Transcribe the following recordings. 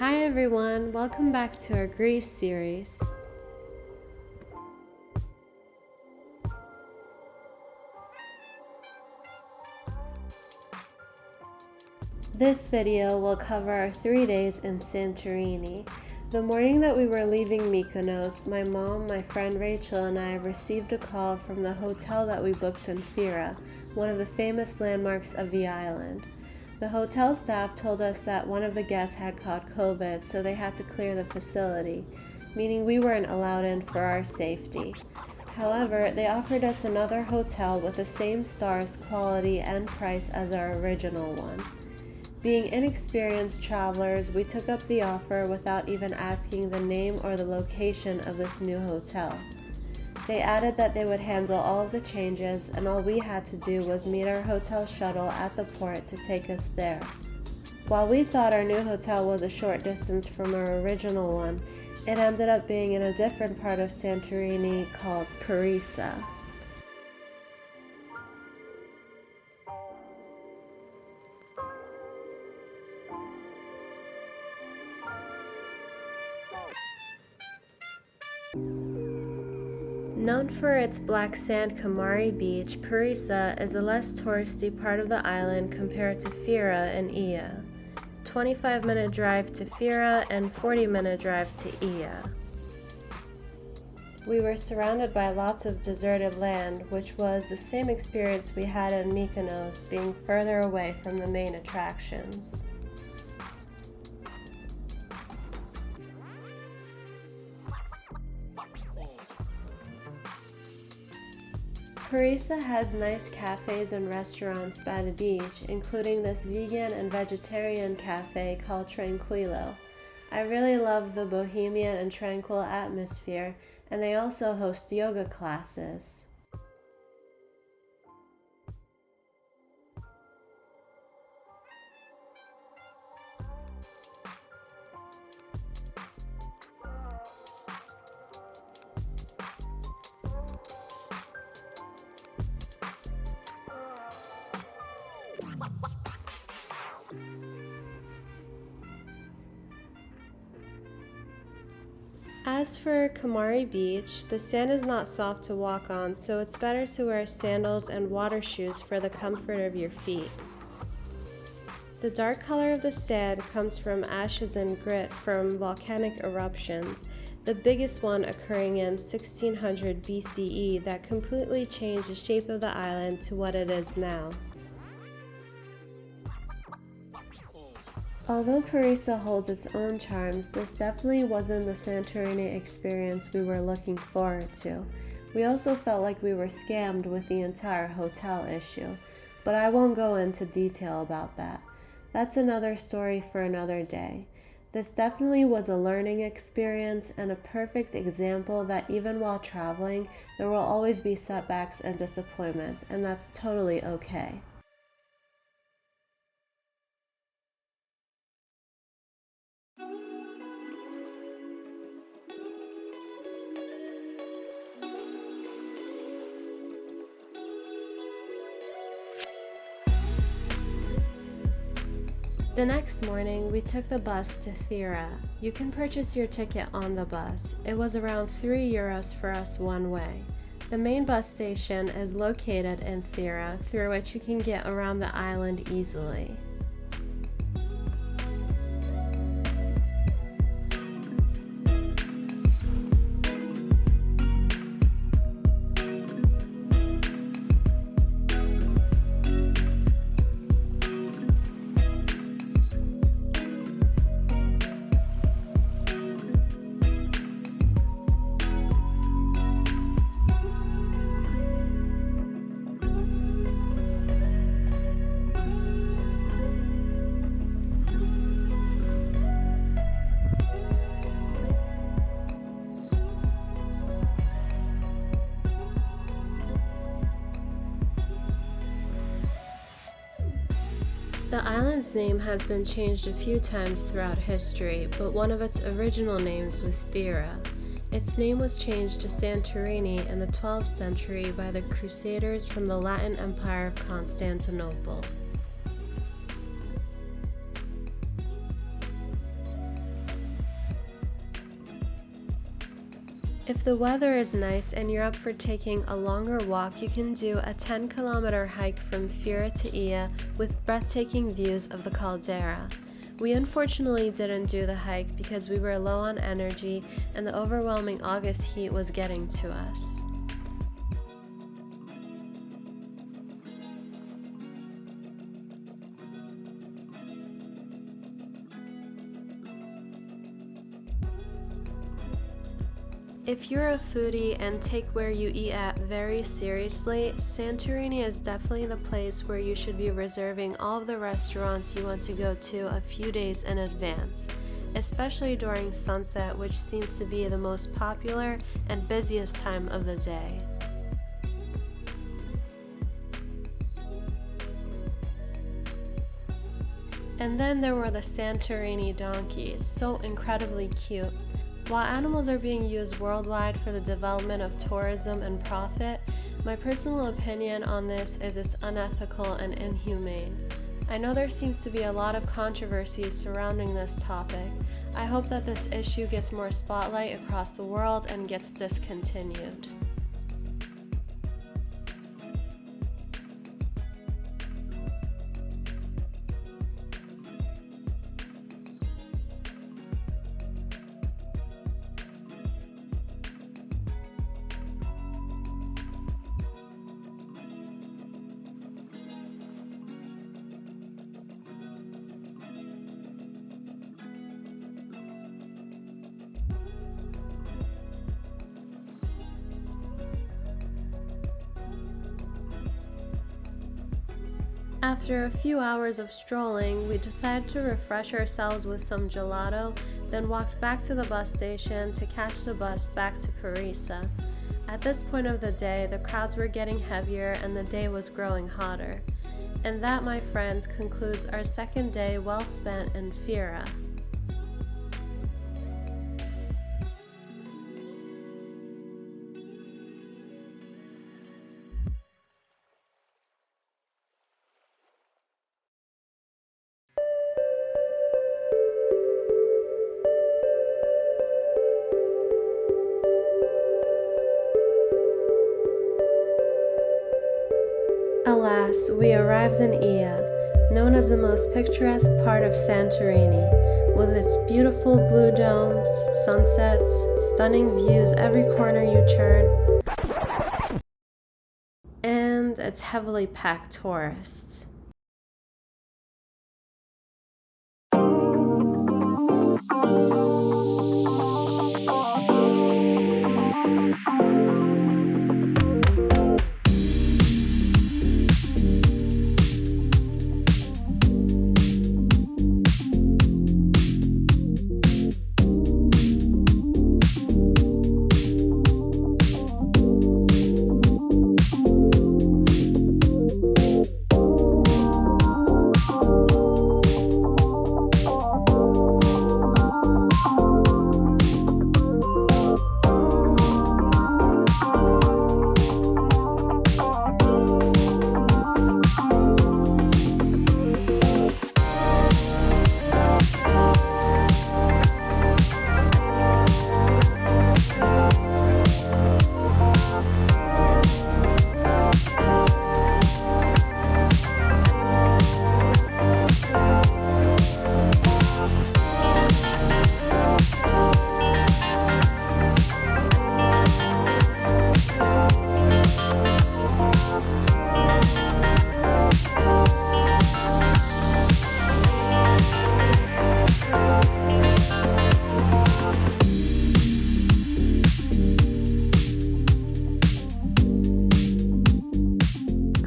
Hi everyone, welcome back to our Greece series. This video will cover our 3 days in Santorini. The morning that we were leaving Mykonos, my mom, my friend Rachel, and I received a call from the hotel that we booked in Fira, one of the famous landmarks of the island. The hotel staff told us that one of the guests had caught COVID, so they had to clear the facility, meaning we weren't allowed in for our safety. However, they offered us another hotel with the same stars, quality, and price as our original one. Being inexperienced travelers, we took up the offer without even asking the name or the location of this new hotel. They added that they would handle all of the changes, and all we had to do was meet our hotel shuttle at the port to take us there. While we thought our new hotel was a short distance from our original one, it ended up being in a different part of Santorini called Parisa. Known for its black sand Kamari beach, Parisa is a less touristy part of the island compared to Fira and Ia. 25-minute drive to Fira and 40-minute drive to Ia. We were surrounded by lots of deserted land, which was the same experience we had in Mykonos, being further away from the main attractions. Parisa has nice cafes and restaurants by the beach, including this vegan and vegetarian cafe called Tranquillo. I really love the bohemian and tranquil atmosphere, and they also host yoga classes. As for Kamari Beach, the sand is not soft to walk on, so it's better to wear sandals and water shoes for the comfort of your feet. The dark color of the sand comes from ashes and grit from volcanic eruptions, the biggest one occurring in 1600 BCE that completely changed the shape of the island to what it is now. Although Parisa holds its own charms, this definitely wasn't the Santorini experience we were looking forward to. We also felt like we were scammed with the entire hotel issue, but I won't go into detail about that. That's another story for another day. This definitely was a learning experience and a perfect example that even while traveling, there will always be setbacks and disappointments, and that's totally okay. The next morning, we took the bus to Fira. You can purchase your ticket on the bus. It was around €3 for us one way. The main bus station is located in Fira, through which you can get around the island easily. The island's name has been changed a few times throughout history, but one of its original names was Thera. Its name was changed to Santorini in the 12th century by the Crusaders from the Latin Empire of Constantinople. If the weather is nice and you're up for taking a longer walk, you can do a 10-kilometer hike from Fira to Ia with breathtaking views of the caldera. We unfortunately didn't do the hike because we were low on energy and the overwhelming August heat was getting to us. If you're a foodie and take where you eat at very seriously, Santorini is definitely the place where you should be reserving all of the restaurants you want to go to a few days in advance, especially during sunset, which seems to be the most popular and busiest time of the day. And then there were the Santorini donkeys, so incredibly cute. While animals are being used worldwide for the development of tourism and profit, my personal opinion on this is it's unethical and inhumane. I know there seems to be a lot of controversy surrounding this topic. I hope that this issue gets more spotlight across the world and gets discontinued. After a few hours of strolling, we decided to refresh ourselves with some gelato, then walked back to the bus station to catch the bus back to Parisa. At this point of the day, the crowds were getting heavier and the day was growing hotter. And that, my friends, concludes our second day well spent in Fira. Alas, we arrived in Ia, known as the most picturesque part of Santorini, with its beautiful blue domes, sunsets, stunning views every corner you turn, and its heavily packed tourists.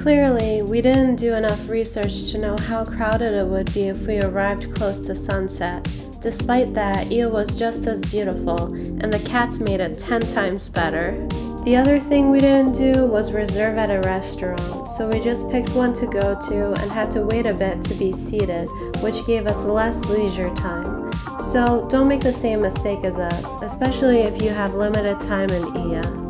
Clearly, we didn't do enough research to know how crowded it would be if we arrived close to sunset. Despite that, Ia was just as beautiful, and the cats made it 10 times better. The other thing we didn't do was reserve at a restaurant, so we just picked one to go to and had to wait a bit to be seated, which gave us less leisure time. So don't make the same mistake as us, especially if you have limited time in Ia.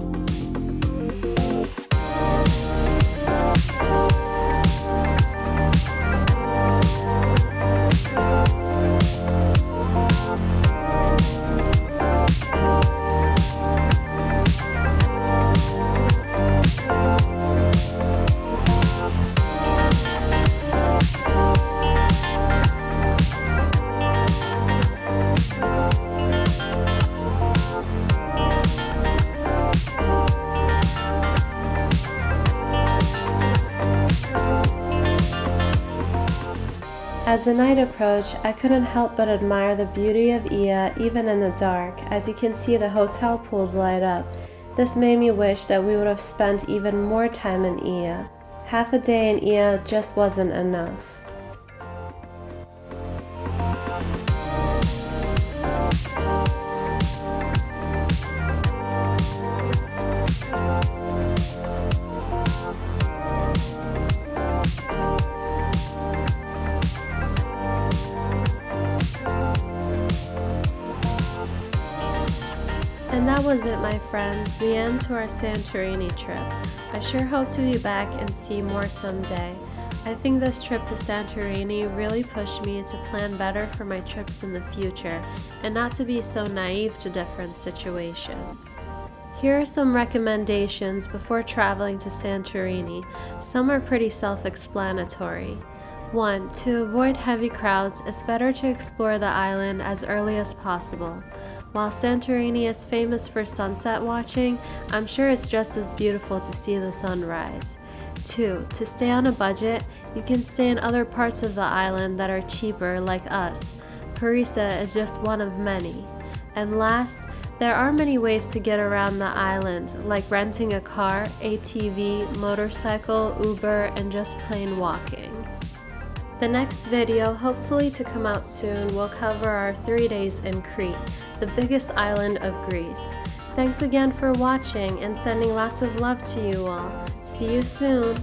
As the night approached, I couldn't help but admire the beauty of Ia even in the dark. As you can see, the hotel pools light up. This made me wish that we would have spent even more time in Ia. Half a day in Ia just wasn't enough. And that was it, my friends, the end to our Santorini trip. I sure hope to be back and see more someday. I think this trip to Santorini really pushed me to plan better for my trips in the future and not to be so naive to different situations. Here are some recommendations before traveling to Santorini. Some are pretty self-explanatory. 1. To avoid heavy crowds, it's better to explore the island as early as possible. While Santorini is famous for sunset watching, I'm sure it's just as beautiful to see the sunrise. 2. To stay on a budget, you can stay in other parts of the island that are cheaper like us. Parisa is just one of many. And last, there are many ways to get around the island, like renting a car, ATV, motorcycle, Uber, and just plain walking. The next video, hopefully to come out soon, will cover our 3 days in Crete, the biggest island of Greece. Thanks again for watching and sending lots of love to you all. See you soon!